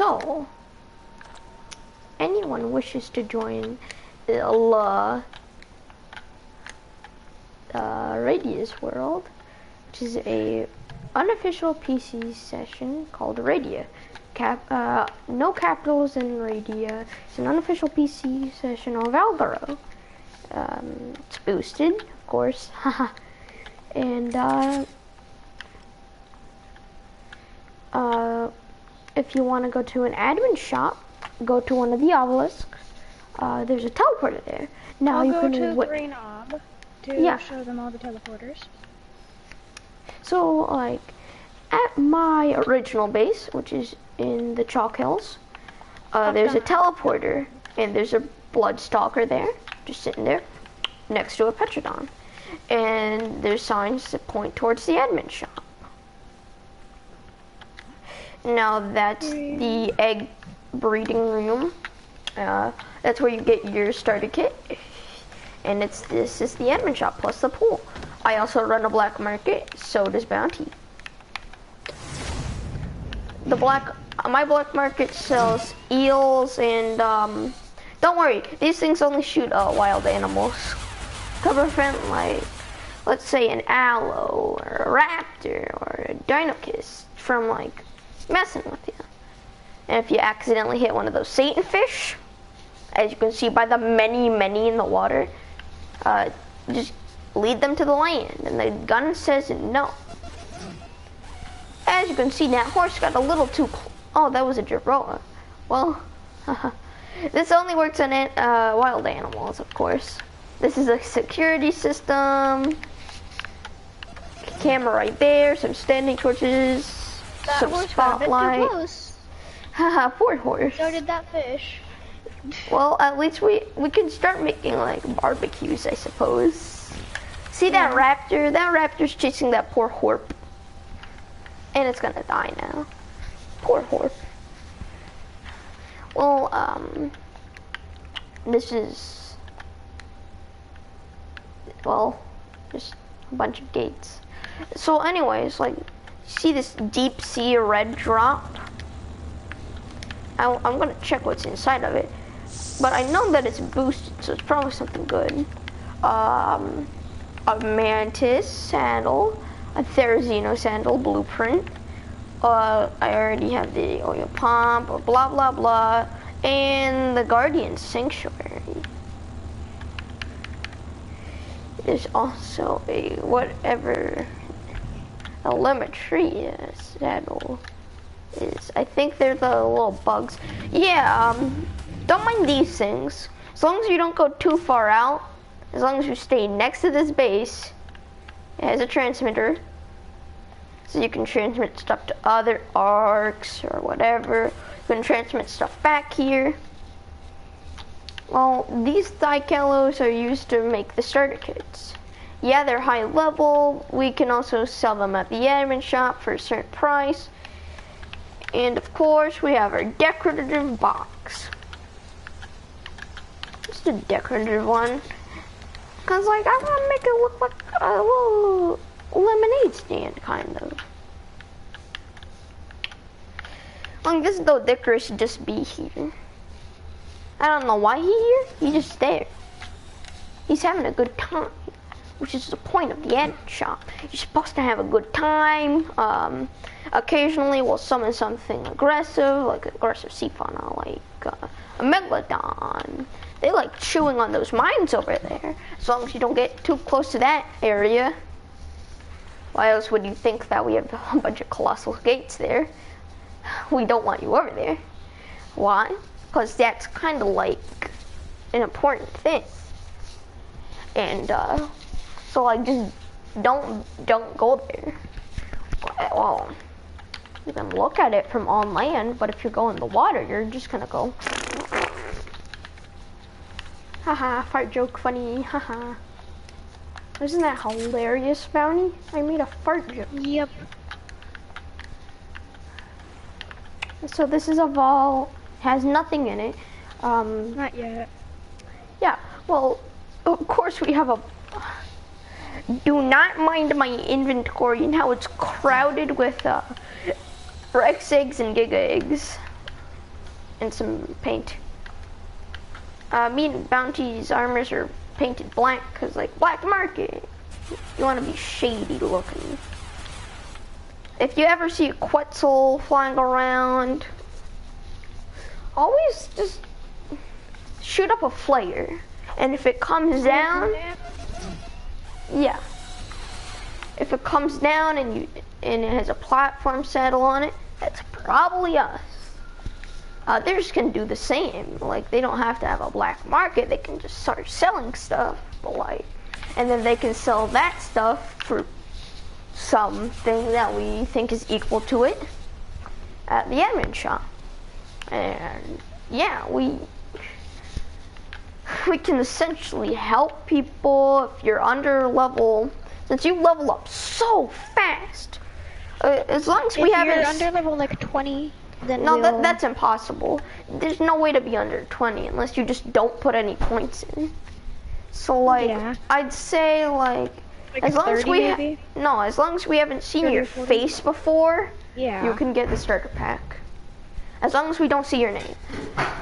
So, anyone wishes to join the Radia's world, which is a unofficial PC session called Radia. No capitals in Radia. It's an unofficial PC session of Valgaro. It's boosted, of course. And if you want to go to an admin shop, go to one of the obelisks. There's a teleporter there. Now you can go to Green Ob to show them all the teleporters. So, like, at my original base, which is in the Chalk Hills, there's a teleporter, and there's a Bloodstalker there, just sitting there, next to a Petrodon. And there's signs that point towards the admin shop. Now, that's the egg breeding room. That's where you get your starter kit. And this is the admin shop plus the pool. I also run a black market, so does Bounty. My black market sells eels and don't worry, these things only shoot wild animals. To prevent, like, let's say an aloe or a raptor or a dinokist from like messing with you. And if you accidentally hit one of those Satan fish, as you can see by the many in the water, just lead them to the land, and the gun says no. As you can see, that horse got a little too close. Oh, that was a Jerboa. Well, this only works on wild animals, of course. This is a security system. Camera right there, some standing torches, some spotlight. Haha, poor horse. So did that fish. Well, at least we can start making like barbecues, I suppose. See that raptor? That raptor's chasing that poor horp. And it's gonna die now. Poor horp. Well, this is, well, just a bunch of gates. So anyways, like, see this deep sea red drop? I'm gonna check what's inside of it. But I know that it's boosted, so it's probably something good. A mantis sandal, a Therizino sandal blueprint. I already have the oil pump, or blah blah blah, and the Guardian Sanctuary. There's also a whatever a Lemmetria saddle is. I think they're the little bugs. Yeah, don't mind these things. As long as you don't go too far out, as long as you stay next to this base, it has a transmitter. So you can transmit stuff to other arcs or whatever. You can transmit stuff back here. Well, these Thycalos are used to make the starter kits. Yeah, they're high level. We can also sell them at the admin shop for a certain price. And of course, we have our decorative box. Just a decorative one. Cause like, I want to make it look like a little lemonade stand, kind of. Like, this little Dicker should just be here. I don't know why he's here. He's just there. He's having a good time, which is the point of the admin shop. You're supposed to have a good time. Occasionally, we'll summon something aggressive, like aggressive sea fauna, like a megalodon. They like chewing on those mines over there. As long as you don't get too close to that area. Why else would you think that we have a bunch of colossal gates there? We don't want you over there. Why? Because that's kind of like an important thing. And so like, just don't go there. Well, you can look at it from on land, but if you go in the water, you're just gonna go. Haha, fart joke funny, haha. Isn't that hilarious, Bounty? I made a fart joke. Yep. So this is a vault, has nothing in it. Not yet. Yeah, well, of course we have a, do not mind my inventory and how it's crowded with Rex eggs and Giga eggs. and some paint. Me and Bounty's armors are painted black because, like, black market. You want to be shady looking. If you ever see a Quetzal flying around, always just shoot up a flare. And if it comes down, yeah. If it comes down and it has a platform saddle on it, that's probably us. Others can do the same. Like, they don't have to have a black market. They can just start selling stuff, but like, and then they can sell that stuff for something that we think is equal to it at the admin shop. And yeah, we can essentially help people if you're under level, since you level up so fast. As long as we haven't... If you're under level like 20, then no, that's impossible. There's no way to be under 20 unless you just don't put any points in. So like, yeah. I'd say like as long 30 as we as long as we haven't seen 30, your 40. Face before, yeah, you can get the starter pack. As long as we don't see your name.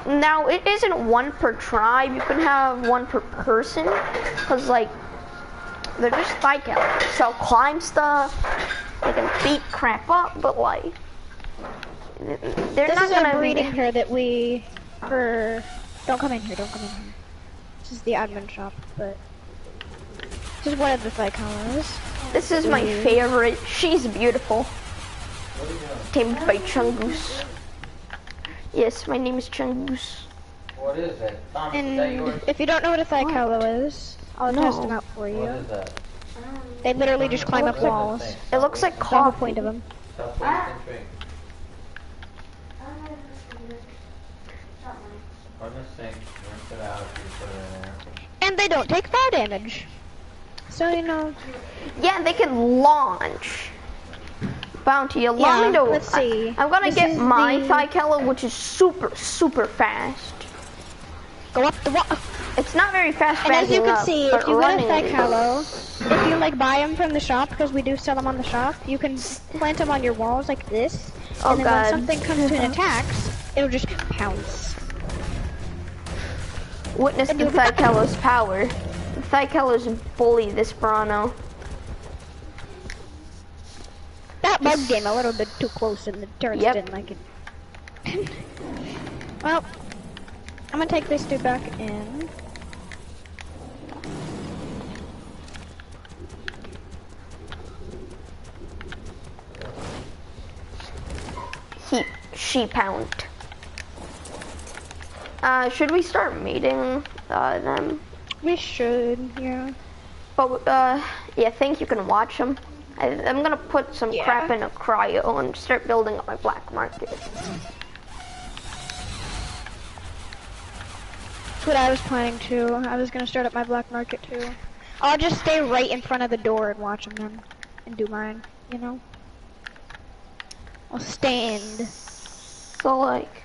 Now, it isn't one per tribe. You can have one per person, because like they're just thigh calibers. So climb stuff. They can beat crap up, but like they're not gonna be. Breeding here that we don't come in here. Don't come in here. This is the admin shop, but this is one of the thigh colors. This is my favorite. She's beautiful. Tamed by Chungus. Yes, my name is Chungus. What is it? And if you don't know what a thigh color is, I'll test them out for you. What is that? They literally just climb up walls. It looks like That's coffee. the point of them. And they don't take fire damage. So, you know. Yeah, they can launch. Bounty, allow me to... Let's see. I'm gonna get my thigh color, which is super, super fast. Go up the wall. It's not very fast. And as you can see, if you get a thigh color, if you like buy them from the shop, because we do sell them on the shop, you can plant them on your walls like this. And then when something comes to and attacks, it'll just pounce. Witness the thigh color's power. The thigh colors bully this Brano. That bug came a little bit too close and the turrets didn't like it. Well, I'm gonna take this dude back in. She pound. Should we start mating them? We should, yeah. But yeah, I think you can watch them. I'm gonna put some crap in a cryo and start building up my black market. That's what I was planning to. I was gonna start up my black market too. I'll just stay right in front of the door and watch them then, and do mine, you know? I'll stand. So like,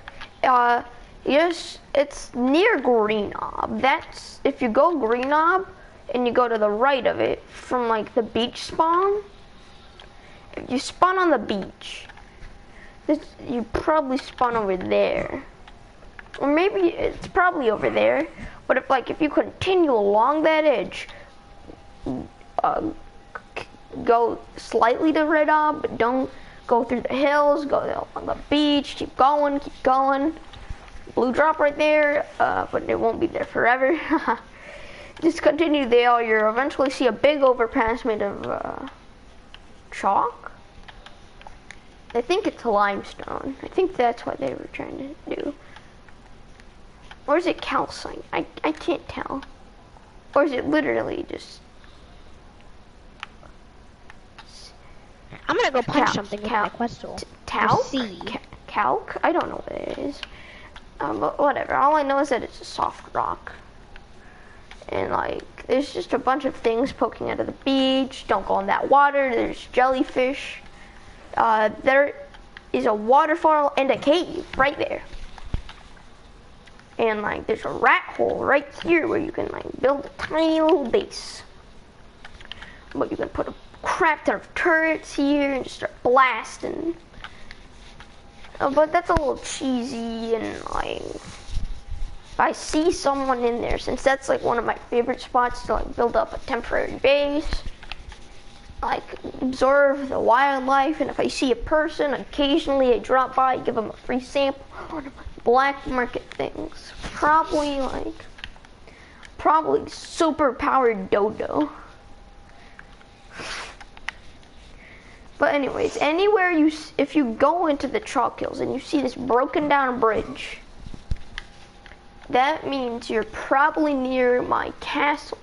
yes, it's near Green Knob. That's, if you go Green Knob and you go to the right of it from like the beach spawn, if you spawn on the beach, you probably spawn over there. Or maybe it's probably over there, but if you continue along that edge, go slightly to Red Knob, but don't go through the hills, go on the beach, keep going. Blue drop right there, but it won't be there forever. Just continue there, you'll eventually see a big overpass made of chalk. I think it's limestone. I think that's what they were trying to do. Or is it calcite? I can't tell. Or is it literally just... I'm gonna go punch something in my Quetzal. Talc? Calc? I don't know what it is. But whatever. All I know is that it's a soft rock. And like, there's just a bunch of things poking out of the beach. Don't go in that water. There's jellyfish. There is a waterfall and a cave right there. And like, there's a rat hole right here where you can like build a tiny little base. But you can put a crap ton of turrets here and just start blasting. But that's a little cheesy, and like, if I see someone in there, since that's like one of my favorite spots to like build up a temporary base, like observe the wildlife, and if I see a person, occasionally I drop by, give them a free sample. Black market things, probably super powered dodo. But anyways, anywhere if you go into the chalk hills and you see this broken down bridge, that means you're probably near my castle.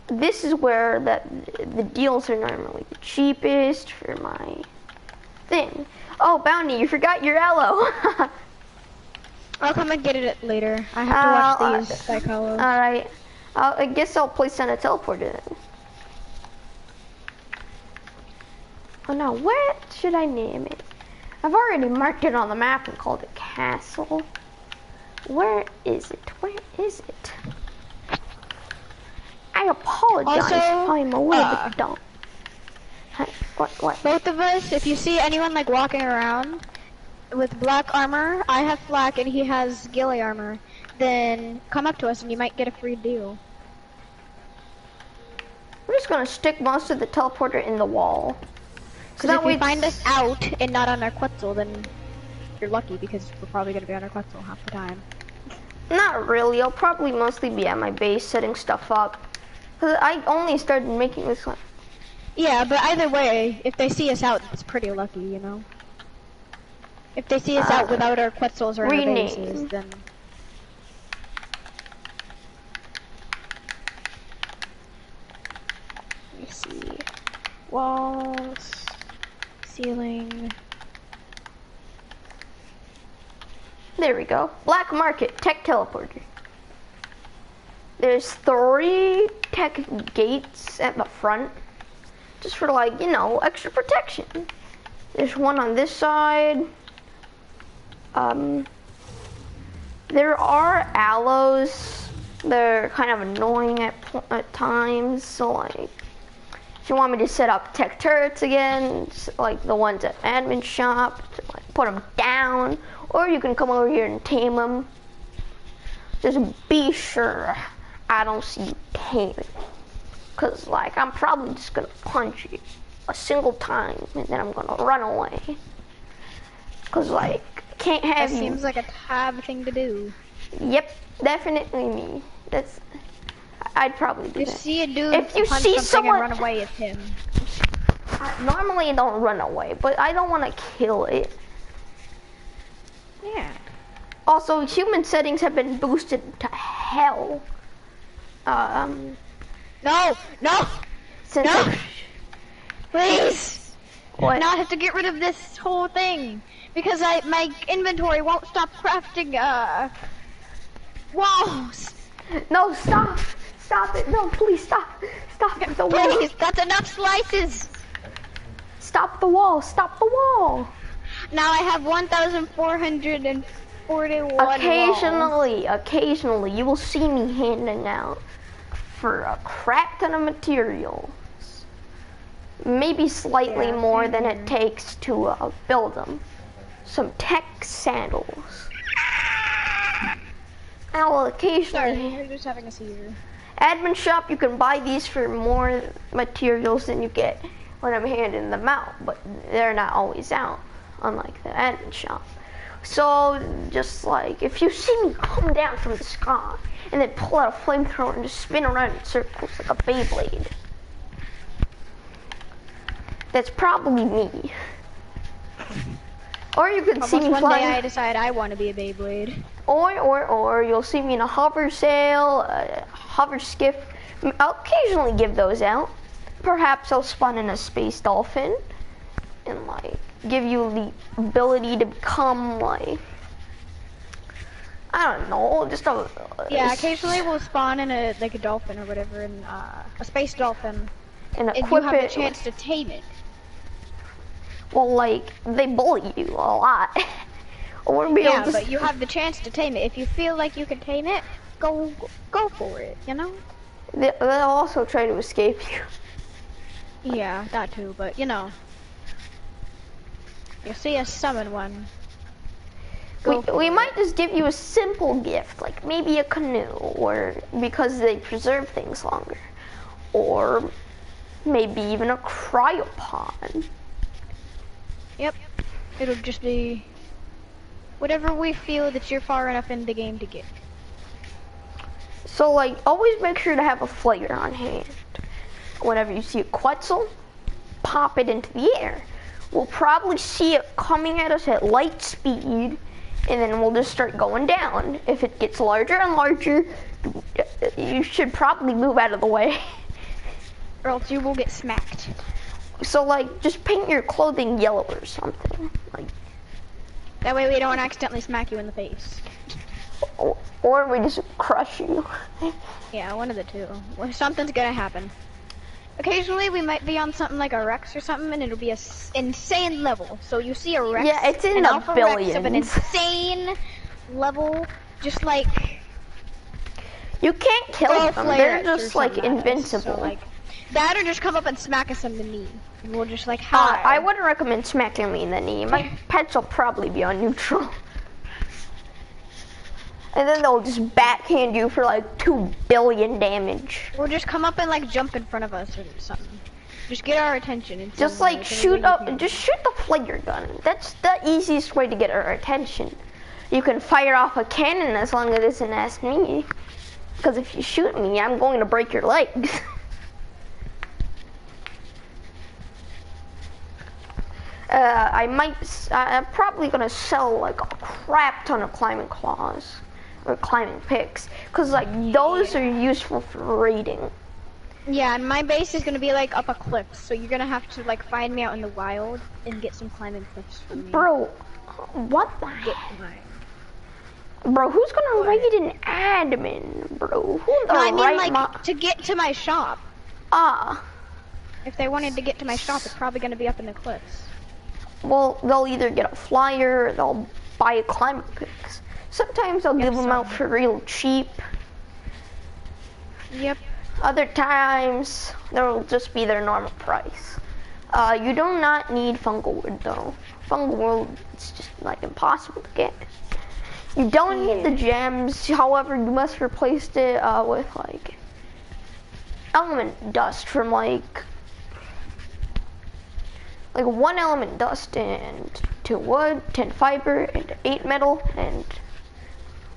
This is where the deals are normally the cheapest for my thing. Oh, Bounty, you forgot your aloe. I'll come and get it later. I have to watch these psycholos. Alright. I guess I'll place down a teleporter then. Oh no, what should I name it? I've already marked it on the map and called it Castle. Where is it? Where is it? I apologize also, if I'm a little bit dumb. What? Both of us, if you see anyone like walking around with black armor, I have black and he has ghillie armor, then come up to us and you might get a free deal. I'm just gonna stick most of the teleporter in the wall. Because if you find us out and not on our Quetzal, then you're lucky because we're probably gonna be on our Quetzal half the time. Not really, I'll probably mostly be at my base setting stuff up. Because I only started making this one. Yeah, but either way, if they see us out, it's pretty lucky, you know? If they see us out without our Quetzals or our bases, then... Let me see. Walls... Ceiling... There we go. Black Market, tech teleporter. There's 3 tech gates at the front. Just for like, you know, extra protection. There's one on this side. There are aloes. They're kind of annoying at times. So like, if you want me to set up tech turrets again, like the ones at admin shop, to like put them down, or you can come over here and tame them. Just be sure I don't see you taming. Cause like, I'm probably just gonna punch you a single time and then I'm gonna run away. Cause like, can't have that you. Seems like a tab thing to do. Yep, definitely me. I'd probably do that. See a dude if you see someone and run away, it's him. Normally I don't run away, but I don't want to kill it. Yeah. Also, human settings have been boosted to hell. No! Since no! Please! What? Now I have to get rid of this whole thing. Because my inventory won't stop crafting, walls! No, stop! Stop it! No, please stop! Stop the wall! Please, that's enough slices! Stop the wall! Stop the wall! Now I have 1,441 Occasionally, you will see me handing out for a crap ton of materials. Maybe slightly more than it takes to build them. Some tech sandals. I will occasionally... Sorry, you're just having a seizure. Admin shop, you can buy these for more materials than you get when I'm handing them out, but they're not always out, unlike the admin shop. So, just like, if you see me come down from the sky and then pull out a flamethrower and just spin around in circles like a Beyblade, that's probably me. Or you can see me one flying. Day I decide I want to be a Beyblade. Or you'll see me in a hover sail, a hover skiff. I'll occasionally give those out. Perhaps I'll spawn in a space dolphin and like give you the ability to become like, I don't know, just a yeah. Occasionally we'll spawn in a dolphin or whatever, and a space dolphin, and you have a chance to tame it. Well, like they bully you a lot. Yeah, but you have the chance to tame it. If you feel like you can tame it, go for it. You know. They'll also try to escape you. Yeah, that too. But you know. You'll see us summon one. We might just give you a simple gift, like maybe a canoe, or because they preserve things longer, or maybe even a cryopod. Yep, it'll just be whatever we feel that you're far enough in the game to get. So like, always make sure to have a flare on hand. Whenever you see a Quetzal, pop it into the air. We'll probably see it coming at us at light speed, and then we'll just start going down. If it gets larger and larger, you should probably move out of the way. Or else you will get smacked. So like, just paint your clothing yellow or something. Like, that way we don't accidentally smack you in the face. Or we just crush you. Yeah, one of the two. Well, something's gonna happen. Occasionally we might be on something like a Rex or something, and it'll be a insane level. So you see a Rex, yeah, it's in the billions. Rex of an insane level, just like you can't kill them. They're just like invincible. So, like, that or just come up and smack us in the knee, and we'll just like hide. I wouldn't recommend smacking me in the knee. My pets will probably be on neutral. And then they'll just backhand you for like 2 billion damage. Or just come up and like jump in front of us or something. Just get our attention. Just like shoot the flare gun. That's the easiest way to get our attention. You can fire off a cannon as long as it doesn't ask me. Because if you shoot me, I'm going to break your legs. I'm probably gonna sell like a crap ton of climbing claws. Or climbing picks, because like those are useful for raiding. Yeah, and my base is gonna be like up a cliff, so you're gonna have to like find me out in the wild and get some climbing cliffs from me. Bro, what the heck? Bro, who's gonna raid an admin, bro? Who the I mean like to get to my shop. Ah. If they wanted to get to my shop, it's probably gonna be up in the cliffs. Well, they'll either get a flyer or they'll buy a climbing picks. Sometimes I'll give them out for real cheap. Yep. Other times, they'll just be their normal price. You do not need fungal wood though. Fungal wood, it's just like impossible to get. You don't need the gems, however, you must replace it with like element dust from like 1 element dust and 2 wood, 10 fiber, and 8 metal, and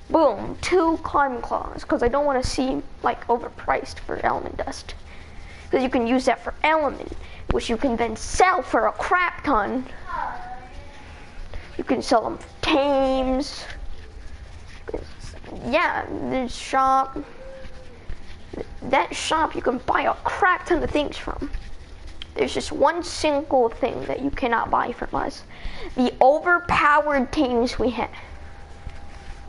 boom, 2 climbing claws, because I don't want to seem like overpriced for element dust. Because you can use that for element, which you can then sell for a crap ton. You can sell them for tames. Yeah, this shop. That shop you can buy a crap ton of things from. There's just one single thing that you cannot buy from us. The overpowered tames we have.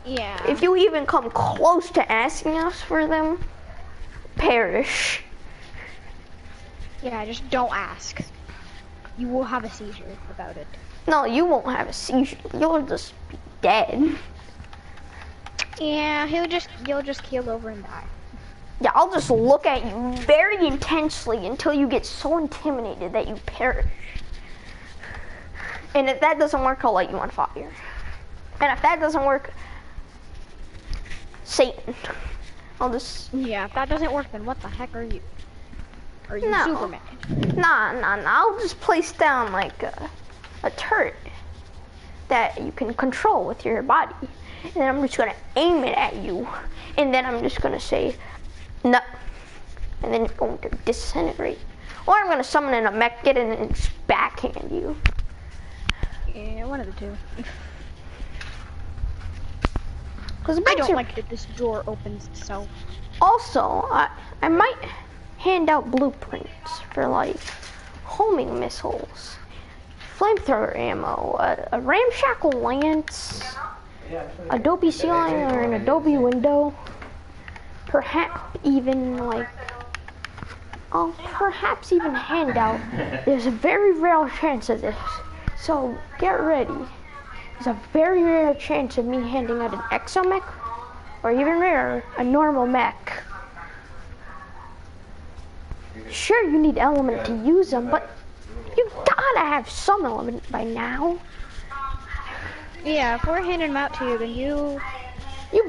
Yeah. If you even come close to asking us for them, perish. Yeah, just don't ask. You will have a seizure about it. No, you won't have a seizure. You'll just be dead. Yeah, you'll just keel over and die. Yeah, I'll just look at you very intensely until you get so intimidated that you perish. And if that doesn't work, I'll light you on fire. And if that doesn't work, Satan. I'll just... Yeah, if that doesn't work, then what the heck are you? Are you Superman? Nah. I'll just place down like a turret that you can control with your body. And then I'm just gonna aim it at you. And then I'm just gonna say, no. And then it's going to disintegrate. Or I'm gonna summon in a mech, get in and just backhand you. Yeah, one of the two. Because I don't like that this door opens itself. Also, I might hand out blueprints for like homing missiles, flamethrower ammo, a ramshackle lance, Adobe ceiling or an Adobe window. Perhaps even like, I'll perhaps even hand out. There's a very rare chance of this, so get ready. There's a very rare chance of me handing out an exomech, or even rarer, a normal mech. Sure, you need element to use them, but You gotta have some element by now. Yeah, if we're handing them out to you, then you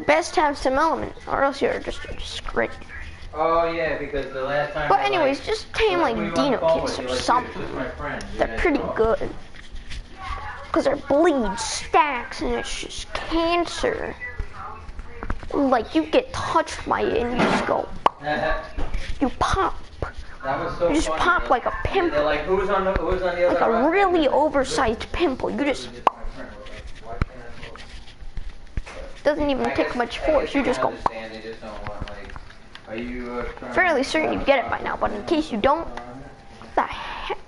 best have some element, or else you're just a disgrace. Oh yeah, because the last time. But anyways, just tame like dino kits or something. They're pretty good. Cause their bleed stacks and it's just cancer. Like you get touched by it and you just go. You pop. That was so You just funny, pop like a pimple. They're like, who's on the other Like a really oversized pimple. You just doesn't even take much force. You just go. Fairly certain you get it by now, but in case you don't, what the heck?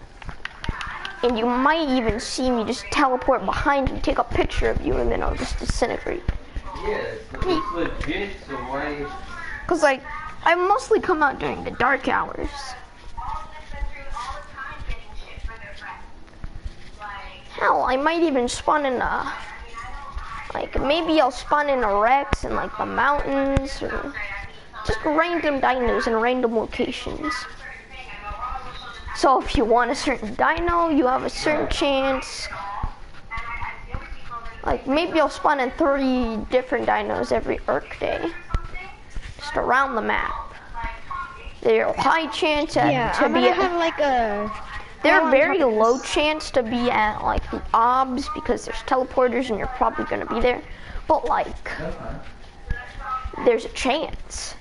And you might even see me just teleport behind you, take a picture of you, and then I'll just disintegrate. Yes, it's legit, so why? Cause like, I mostly come out during the dark hours. Hell, I might even spawn in a, like maybe I'll spawn in a Rex in like the mountains or just random dinos in random locations. So if you want a certain dino, you have a certain chance. Like maybe I'll spawn in 3 different dinos every Arc day, just around the map. They're high chance to I'm be gonna have like a. They're very low chance to be at like the OBS because there's teleporters and you're probably gonna be there. But like, there's a chance.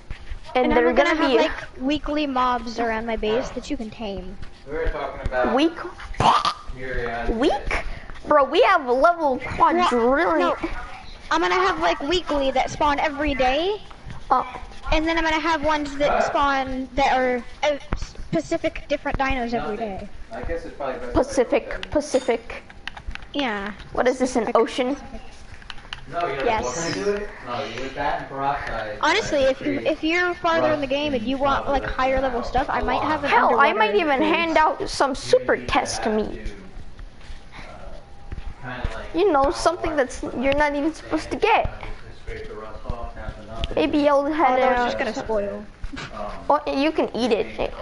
And they're gonna have be like weekly mobs around my base that you can tame. We were talking about weak. Weak? Bro, we have a level quadrillion. No, I'm gonna have like weekly that spawn every day. Oh. And then I'm gonna have ones that spawn that are specific different dinos every day. I guess it's probably best Pacific. Yeah. What is this, an ocean? No, you're Yes. like, what can I do it? No, you with that and peroxide. Honestly, if you're farther in the game and you want like higher level stuff, I might have an Hell, I underwater might even boost. hand out some super tests to me. You know, something that's you're not even supposed to get. Maybe I'll Oh, have that was just gonna spoil. Well, you can eat it.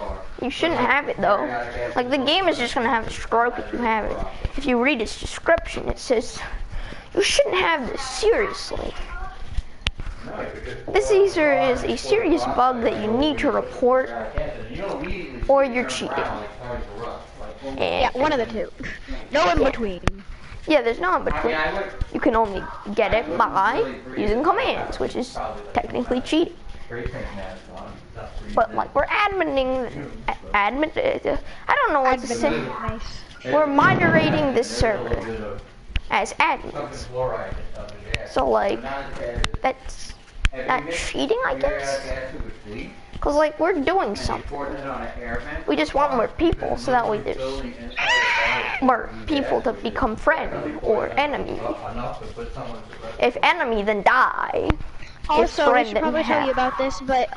You shouldn't have it though. Like the game is just gonna have a stroke if you have it. If you read its description, it says you shouldn't have this seriously. This either is a serious bug that you need to report, or you're cheating. Yeah, one of the two. No in between. Yeah, there's no in between. You can only get it by using commands, which is technically cheating. But like we're adminning, I don't know what to say. Nice. We're moderating this server as admins. So like, that's not cheating, I guess. Cause like we're doing something. We just want more people, so that way there's more people to become friend or enemy. If enemy, then die. Also, I should probably tell you about this, but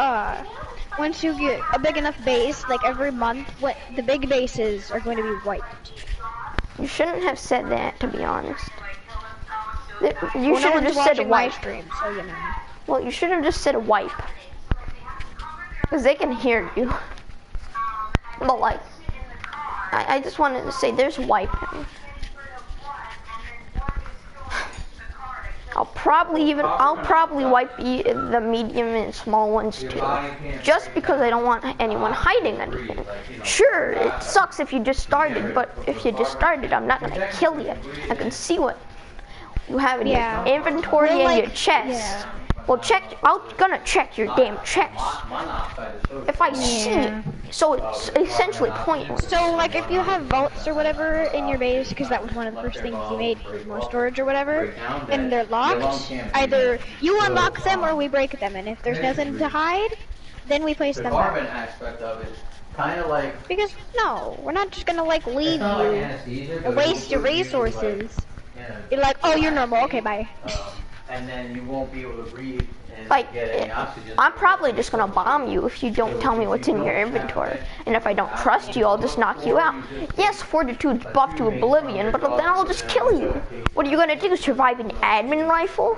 once you get a big enough base, like every month, the big bases are going to be wiped. You shouldn't have said that, to be honest. You should have just said wipe. Stream, so you know. Well, you should have just said wipe. Because they can hear you. But like, I just wanted to say there's wiping. I'll probably wipe the medium and small ones too. Just because I don't want anyone hiding anything. Sure, it sucks if you just started, but if you just started, I'm not gonna kill you. I can see what you have in your inventory and your chest. Yeah. Well, I'm gonna check your damn chest. If I see it, so it's essentially pointless. So, like, if you have vaults or whatever in your base, because that was one of the first things you made for more storage or whatever, and they're locked, either you unlock them or we break them, and if there's nothing to hide, then we place them back. Aspect of it, kind of like. Because no, we're not just gonna like leave you and waste your resources. You're like, oh, you're normal. Okay, bye. And then you won't be able to breathe and like, get any oxygen. I'm probably just gonna bomb you if you don't tell me what's in your inventory. And if I don't trust you, I'll just knock you out. Yes, fortitude's buff to oblivion, but then I'll just kill you. What are you gonna do, survive an admin rifle?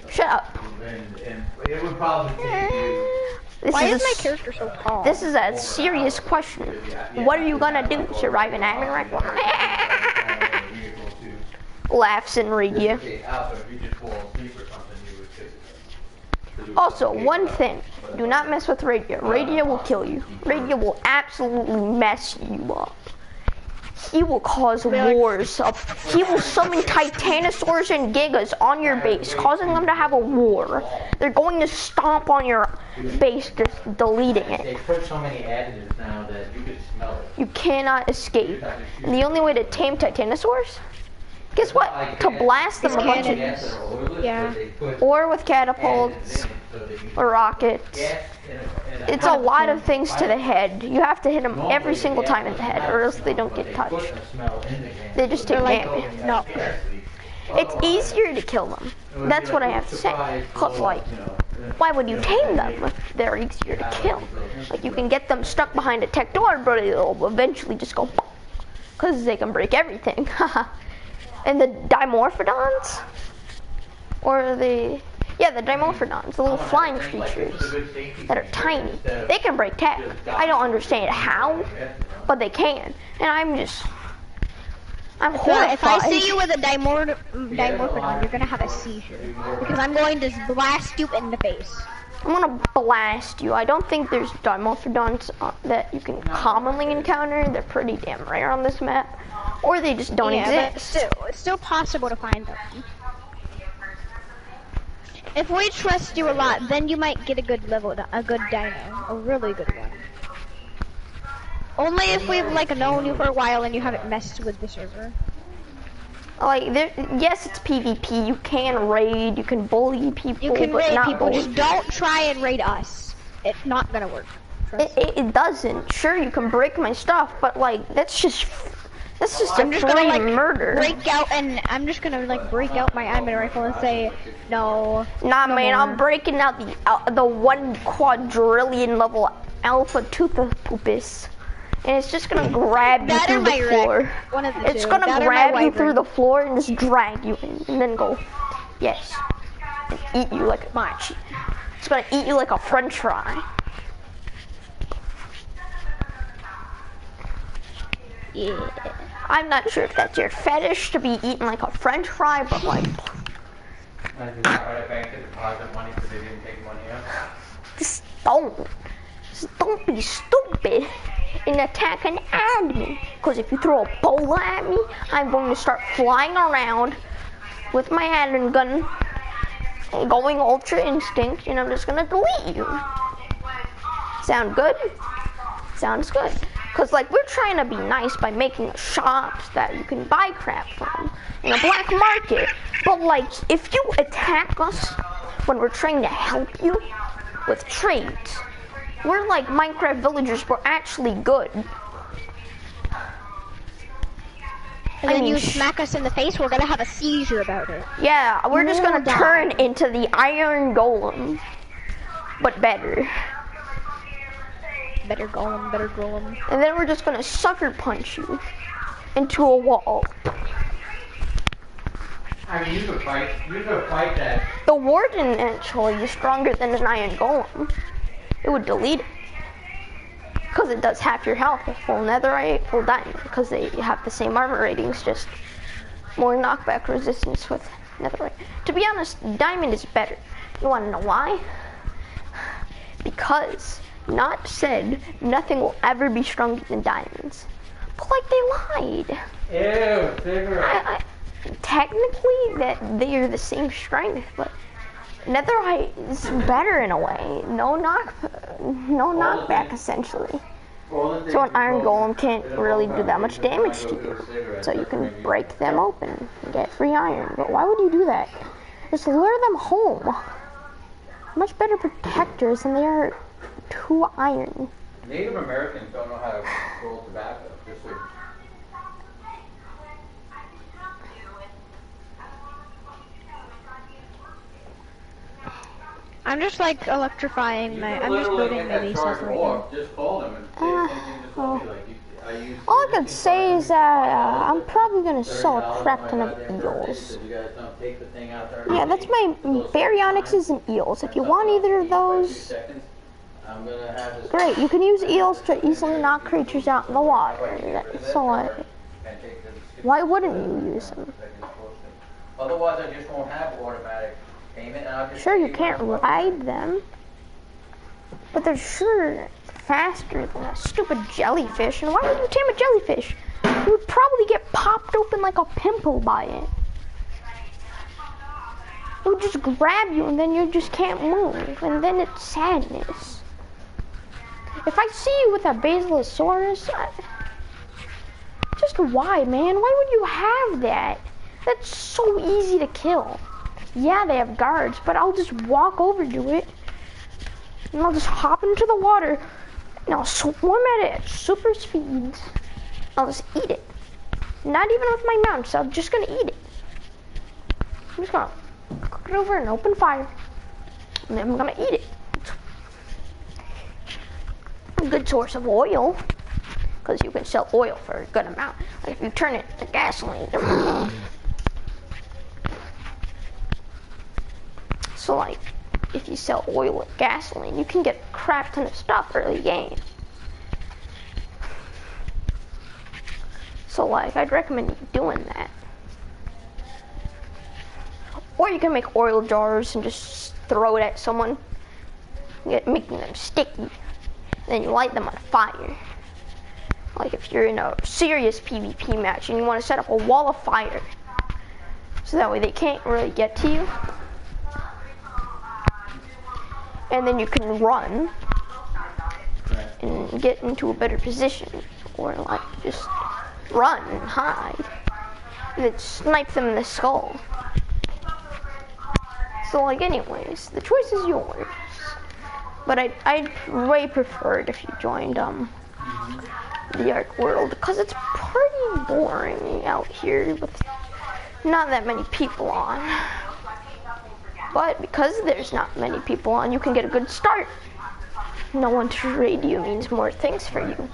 Shut up. And it would probably take you Why is my character so tall? This is a serious question. What are you gonna do? Survive an admin rank? Laughs in radia. Also, one thing. Do not mess with radia. Radia will kill you. Radia will absolutely mess you up. He will cause wars. He will summon Titanosaurs and Gigas on your base, causing them to have a war. They're going to stomp on your base, just deleting it. They put so many additives now that you can smell it. You cannot escape. And the only way to tame Titanosaurs? Guess what? To blast them a bunch of... Yeah. Or with catapults, or rockets. It's a lot of things to the head. You have to hit them every single time in the head, or else they don't get touched. They just take damage. No. It's easier to kill them. That's what I have to say. Cause like, why would you tame them if they're easier to kill? Like you can get them stuck behind a tech door, but it'll eventually just go, cause they can break everything. And the Dimorphodons, or the Dimorphodons, the little flying creatures that are tiny. They can break tech. I don't understand how, but they can. And I'm horrified. If I see you with a Dimorphodon, you're gonna have a seizure. Because I'm going to blast you in the face. I'm gonna blast you. I don't think there's Dimorphodons that you can commonly encounter. They're pretty damn rare on this map. Or they just don't exist. But it's still possible to find them. If we trust you a lot, then you might get a good dino, a really good one. Only if we've like known you for a while and you haven't messed with the server. Like, yes, it's PvP. You can raid, you can bully people, you can but raid not people. bully. Just don't try and raid us. It's not gonna work. It doesn't. Sure, you can break my stuff, but like that's just a free murder. Break out, and I'm just gonna like break out my admin rifle and say no. Nah, no man, more. I'm breaking out the 1 quadrillion level Alpha Toothopus. And it's just gonna grab you through the floor. It's gonna grab you through the floor and just drag you in, and then go, yes, and eat you like it's gonna eat you like a French fry. Yeah. I'm not sure if that's your fetish to be eaten like a French fry, but like. Just don't be stupid and attack an admin. Because if you throw a bola at me, I'm going to start flying around with my admin gun, going ultra instinct, and I'm just gonna delete you. Sound good? Sounds good. Because like we're trying to be nice by making shops that you can buy crap from in a black market. But like if you attack us when we're trying to help you with trades, we're like Minecraft villagers, we're actually good. And then you smack us in the face, we're gonna have a seizure about it. Yeah, we're just gonna turn into the Iron Golem, but better. Better golem. And then we're just gonna sucker punch you into a wall. I mean, you could fight that. The Warden actually is stronger than an Iron Golem. It would delete it. Because it does half your health with full netherite, full diamond. Because they have the same armor ratings, just more knockback resistance with netherite. To be honest, diamond is better. You wanna know why? Because Not said nothing will ever be stronger than diamonds. But like they lied. Ew, cigarette. Technically that they are the same strength, but netherite is better in a way. No knockback essentially. So an iron golem can't really do that much damage to you. So you can break them open and get free iron. But why would you do that? Just lure them home. Much better protectors than they are to iron. Native Americans don't know how to roll tobacco. I'm just like electrifying my. I'm just building my base up right now. Just call them and say all I can say is that I'm probably gonna sell a crap ton of eels. Yeah, that's my baryonyxes and eels. If you want either of those, I'm gonna have this. Great, you can use eels to easily knock creatures out in the water. So why wouldn't you use them? Otherwise, I just won't have automatic payment. And I'll just Sure, you can't ride them, but they're sure faster than a stupid jellyfish. And why would you tame a jellyfish? You would probably get popped open like a pimple by it. It would just grab you and then you just can't move. And then it's sadness. If I see you with a Basilosaurus, just why, man? Why would you have that? That's so easy to kill. Yeah, they have guards, but I'll just walk over to it. And I'll just hop into the water. And I'll swim at it at super speeds. I'll just eat it. Not even with my mouth, so I'm just gonna eat it. I'm just gonna cook it over and open fire. And then I'm gonna eat it. It's a good source of oil. Because you can sell oil for a good amount. Like if you turn it to gasoline. So like, if you sell oil and gasoline, you can get a crap ton of stuff early game. So like, I'd recommend you doing that. Or you can make oil jars and just throw it at someone, making them sticky. Then you light them on fire. Like if you're in a serious PvP match and you want to set up a wall of fire, so that way they can't really get to you. And then you can run and get into a better position, or like just run and hide, and then snipe them in the skull. So like anyways, the choice is yours. But I'd way prefer it if you joined the Ark world, because it's pretty boring out here with not that many people on. But because there's not many people on, you can get a good start. No one to raid you means more things for you.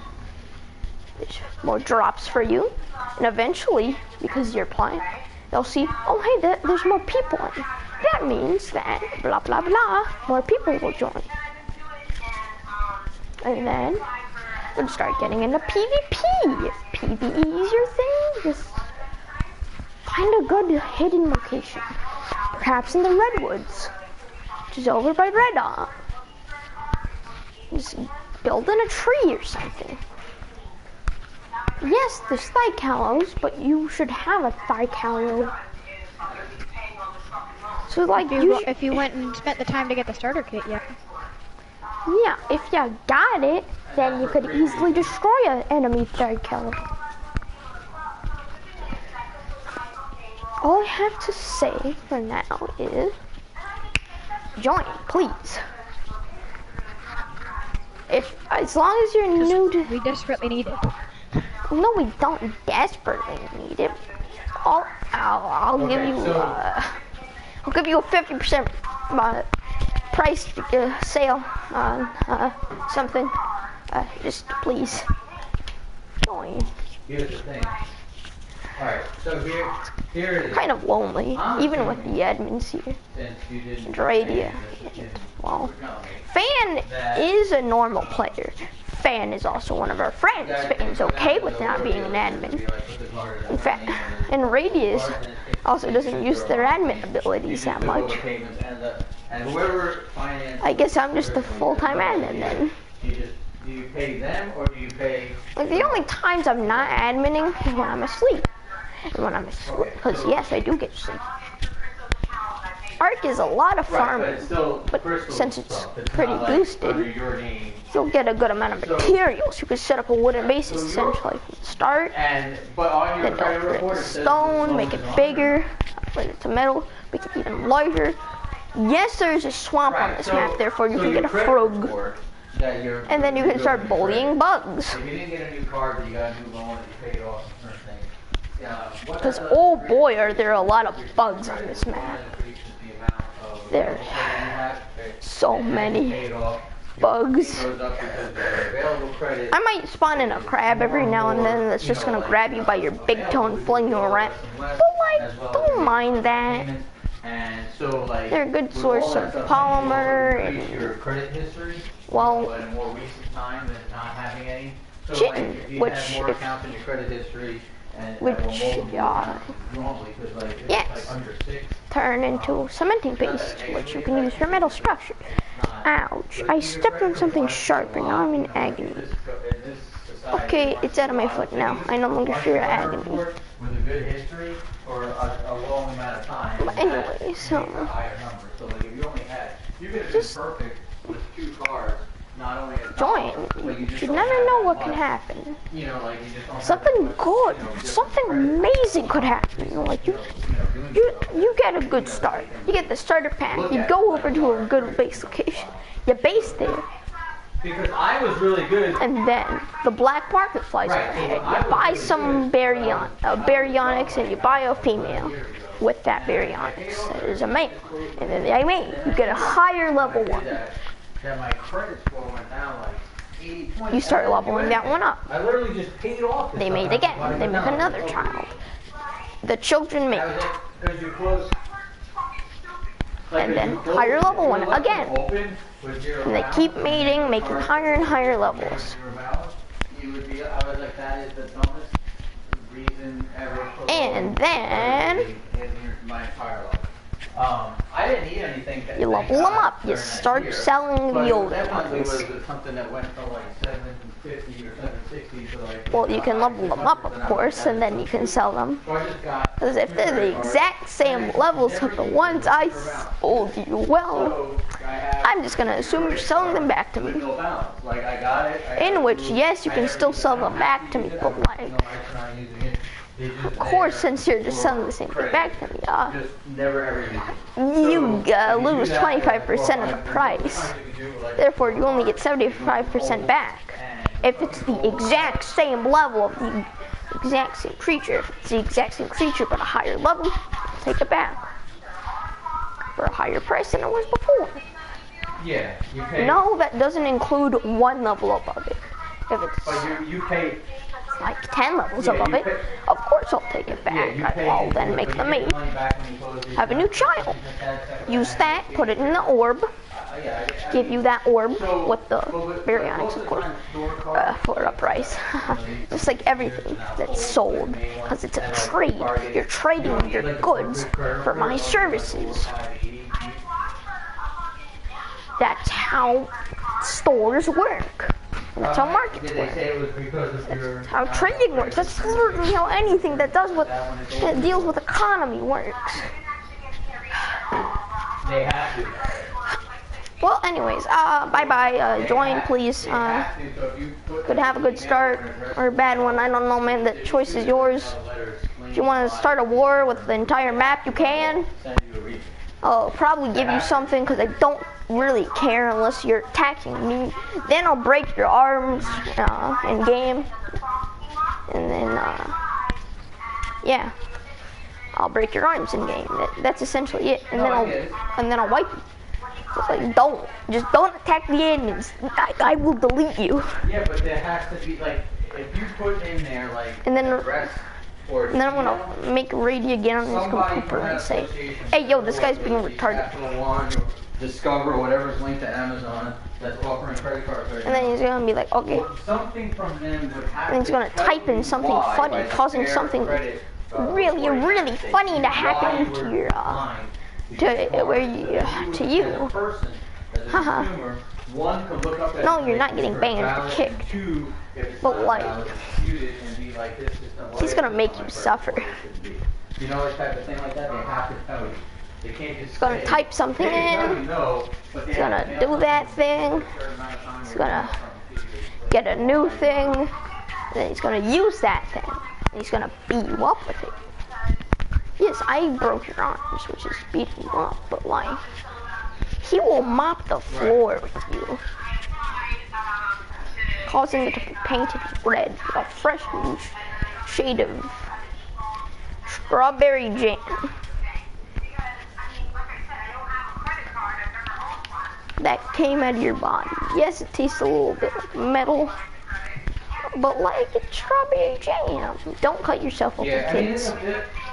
There's more drops for you, and eventually, because you're playing, they'll see, oh hey, there's more people on. That means that blah blah blah, more people will join. And then we'll start getting into PvP. If PvE is your thing, just find a good hidden location. Perhaps in the Redwoods, which is over by Radia. Just build in a tree or something. Yes, there's Thigh-Callows, but you should have a Thigh-Callow. So like, if you went and spent the time to get the starter kit yet. Yeah, if you got it, then you could easily destroy an enemy Thigh-Callow. All I have to say for now is, join, please. As long as you're new to... We desperately need it. No, we don't desperately need it. I'll give you a 50% price sale on something. Just please join. Here's the thing. Alright, so here it is. Kind of lonely, even with the admins here. And radia. Well, Fan is a normal player. Fan is also one of our friends. Fan's okay with not being an admin. In fact, and Radius also doesn't use their admin abilities that much. I guess I'm just a full-time admin then. Do you pay them or do you pay... Like the only times I'm not adminning is when I'm asleep. And when I'm asleep, because yes, I do get sleep. Ark is a lot of farming, but since it's pretty boosted, you'll get a good amount of materials. You can set up a wooden basis essentially from the start, then don't put it in stone, make it bigger, put it to metal, make it even larger. Yes, there's a swamp on this map, therefore you can get a frog. And then you can start bullying bugs. If you didn't get a new car, but you got a new loan and you paid off or something. Because oh boy, are there a lot of bugs on this map. There's so many bugs. I might spawn in a crab every now and then that's just gonna grab you by your big toe and fling you around. But like, don't mind that. And so, like, they're a good source of polymer and your credit history, well, but in a more recent time than not having any. So, chitin, like, if you which have more accounts in your credit history, and which normally, because like it's yes, like under 6, turn into cementing paste, which you can use for metal structures. Ouch! I stepped on something sharp and now I'm in agony. Okay, it's out of my foot now. I no longer fear agony. With a good history or a long amount of time. But anyway, so So like if you only had, you could have been perfect with 2 cars. Not only join. You never know what can happen. You know, like you just don't something good, something amazing could happen. Like you get a good start. You get the starter pack. You go over to a good base location. You base there. Because I was really good. And then the black market flies overhead. You buy some baryonics and you buy a female with that baryonics. That is a male. And then they mate. You get a higher level one. That my credit score went down like 80 points. You start leveling that one up. I literally just paid off. They mate again. They make another child. The children mate. And then higher level one again. And they keep mating, making higher and higher levels. And then I didn't need anything. You level them up. You start selling the older ones. Something that went from like 750 or 760 to like. Well, you can level them up, of course, and then you can sell them. Because if they're the exact same levels of the ones I sold you, well, I'm just gonna assume you're selling them back to me. In which, yes, you can still sell them back to me, but like. Of course, since you're just selling the same thing back to me, you lose 25% of the price. Therefore, you only get 75% back. If it's the exact same level of the exact same creature, if it's the exact same creature but a higher level, take it back for a higher price than it was before. Yeah, you pay. No, that doesn't include one level above it. If it's but you pay. Like 10 levels above it, of course I'll take it back. I'll then make the mate. Have a new child. Use that, put it in the orb. Give you that orb with the baryonics, of course, for a price. Just like everything that's sold, because it's a trade. You're trading your goods for my services. That's how stores work. That's how markets work. That's how trading works. That's literally how anything that deals with economy works. They have to. Well, anyways, bye-bye. Join, please. Could have a good start or a bad one. I don't know, man. The choice is yours. If you want to start a war with the entire map, you can. I'll probably give you something because I don't really care unless you're attacking me. Then I'll break your arms in game. And then, yeah. I'll break your arms in game. That's essentially it. And then I'll wipe you. So it's like, just don't attack the enemies. I will delete you. Yeah, but there has to be like, if you put in there like, and then I'm gonna make radia again on his computer and say, hey yo, this guy's being retarded. Discover whatever's linked to Amazon that's offering credit cards right now. And then he's gonna be like, okay. Something from them would have and he's gonna type in something funny, causing something really funny to happen to your to you. Haha. No, you're not getting banned or kicked. But like, he's gonna make you suffer. You know, this type of thing like that, they have to tell you. They can't just he's gonna type something in. He's gonna do that thing. He's gonna get a new thing. And then he's gonna use that thing. And he's gonna beat you up with it. Yes, I broke your arms, which is beating you up, but like, he will mop the floor with you, causing it to be painted red, a fresh shade of strawberry jam. That came out of your body. Yes, it tastes a little bit like metal, but like it's strawberry jam. Don't cut yourself open, kids.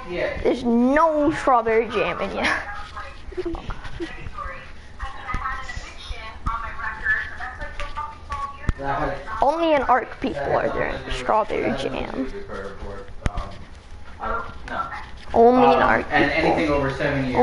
There's no strawberry jam in you. Only in ARC people are there strawberry jam. No. Only in ARC And people. anything over 7 years.